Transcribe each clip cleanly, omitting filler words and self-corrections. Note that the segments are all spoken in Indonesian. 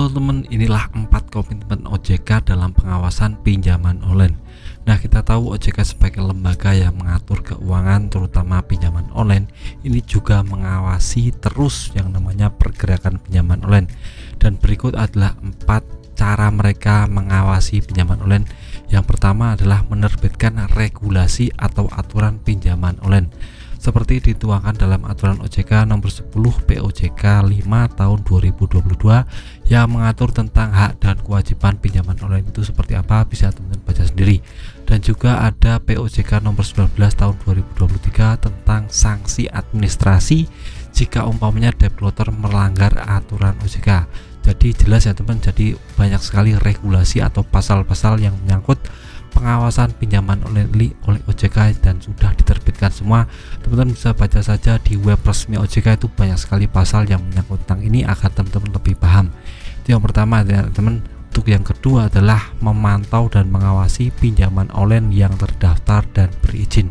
Halo teman, inilah 4 komitmen OJK dalam pengawasan pinjaman online. Nah, kita tahu OJK sebagai lembaga yang mengatur keuangan terutama pinjaman online, ini juga mengawasi terus yang namanya pergerakan pinjaman online. Dan berikut adalah 4 cara mereka mengawasi pinjaman online. Yang pertama adalah menerbitkan regulasi atau aturan pinjaman online, seperti dituangkan dalam aturan OJK nomor 10 POJK 5 tahun 2022 yang mengatur tentang hak dan kewajiban pinjaman online itu seperti apa, bisa teman-teman baca sendiri. Dan juga ada POJK nomor 19 tahun 2023 tentang sanksi administrasi jika umpamanya developer melanggar aturan OJK. Jadi jelas ya teman, jadi banyak sekali regulasi atau pasal-pasal yang menyangkut pengawasan pinjaman online oleh OJK dan sudah diterbitkan semua. Teman-teman bisa baca saja di web resmi OJK, itu banyak sekali pasal yang menyangkut tentang ini agar teman-teman lebih paham. Itu yang pertama ya teman. Untuk yang kedua adalah memantau dan mengawasi pinjaman online yang terdaftar dan berizin.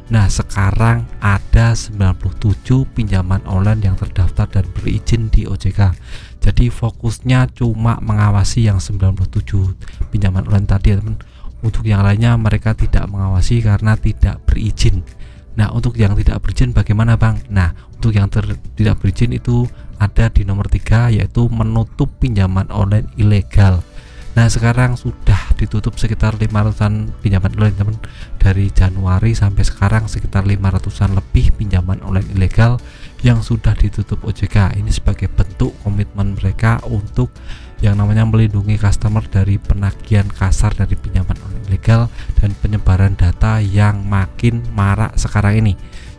Nah, sekarang ada 97 pinjaman online yang terdaftar dan berizin di OJK. Jadi fokusnya cuma mengawasi yang 97 pinjaman online tadi ya teman. Untuk yang lainnya mereka tidak mengawasi karena tidak berizin. Nah, untuk yang tidak berizin bagaimana Bang? Nah, untuk yang tidak berizin itu ada di nomor 3, yaitu menutup pinjaman online ilegal. Nah, sekarang sudah ditutup sekitar 500-an pinjaman online teman. Dari Januari sampai sekarang sekitar 500-an lebih pinjaman online ilegal yang sudah ditutup OJK. Ini sebagai bentuk komitmen mereka untuk yang namanya melindungi customer dari penagihan kasar dari pinjaman online ilegal dan penyebaran data yang makin marak sekarang ini.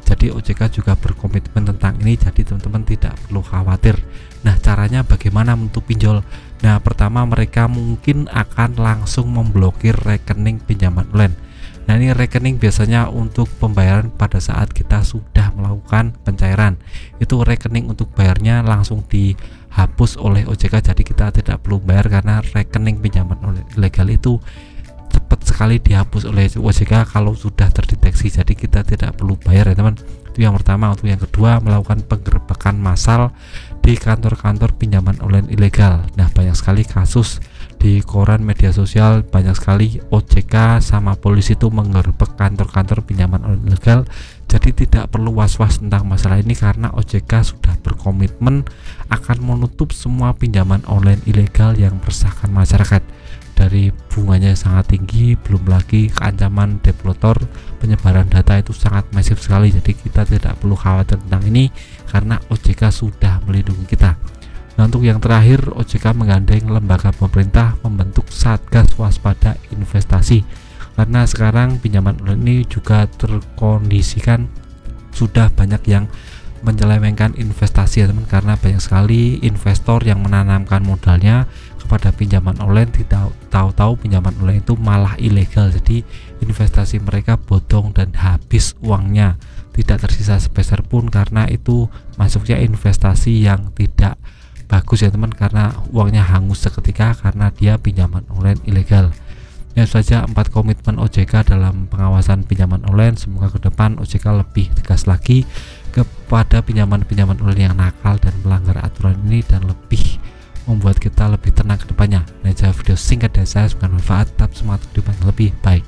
Jadi OJK juga berkomitmen tentang ini, jadi teman-teman tidak perlu khawatir. Nah, caranya bagaimana menutup pinjol? Nah, pertama mereka mungkin akan langsung memblokir rekening pinjaman online. Nah, ini rekening biasanya untuk pembayaran pada saat kita sudah melakukan pencairan. Itu rekening untuk bayarnya langsung dihapus oleh OJK, jadi kita tidak perlu bayar karena rekening pinjaman online ilegal itu cepat sekali dihapus oleh OJK kalau sudah terdeteksi, jadi kita tidak perlu bayar ya teman. Itu yang pertama. Untuk yang kedua, melakukan penggerbekan massal di kantor-kantor pinjaman online ilegal. Nah, banyak sekali kasus di koran media sosial, banyak sekali OJK sama polisi itu menggerebek kantor-kantor pinjaman online ilegal. Jadi tidak perlu was-was tentang masalah ini karena OJK sudah berkomitmen akan menutup semua pinjaman online ilegal yang meresahkan masyarakat. Dari bunganya sangat tinggi, belum lagi keancaman developer, penyebaran data itu sangat masif sekali. Jadi kita tidak perlu khawatir tentang ini karena OJK sudah melindungi kita. Nah, untuk yang terakhir, OJK menggandeng lembaga pemerintah membentuk Satgas Waspada Investasi, karena sekarang pinjaman online ini juga terkondisikan sudah banyak yang menyelewengkan investasi ya teman, karena banyak sekali investor yang menanamkan modalnya pada pinjaman online, tidak tahu-tahu pinjaman online itu malah ilegal. Jadi investasi mereka bodong dan habis uangnya, tidak tersisa sepeser pun karena itu masuknya investasi yang tidak bagus ya teman, karena uangnya hangus seketika karena dia pinjaman online ilegal. Ya saja 4 komitmen OJK dalam pengawasan pinjaman online. Semoga ke depan OJK lebih tegas lagi kepada pinjaman-pinjaman online yang nakal dan melanggar aturan ini dan lebih membuat kita lebih tenang ke depannya. Nah, video singkat dari saya, semoga bermanfaat. Tetap semangat kehidupan lebih baik.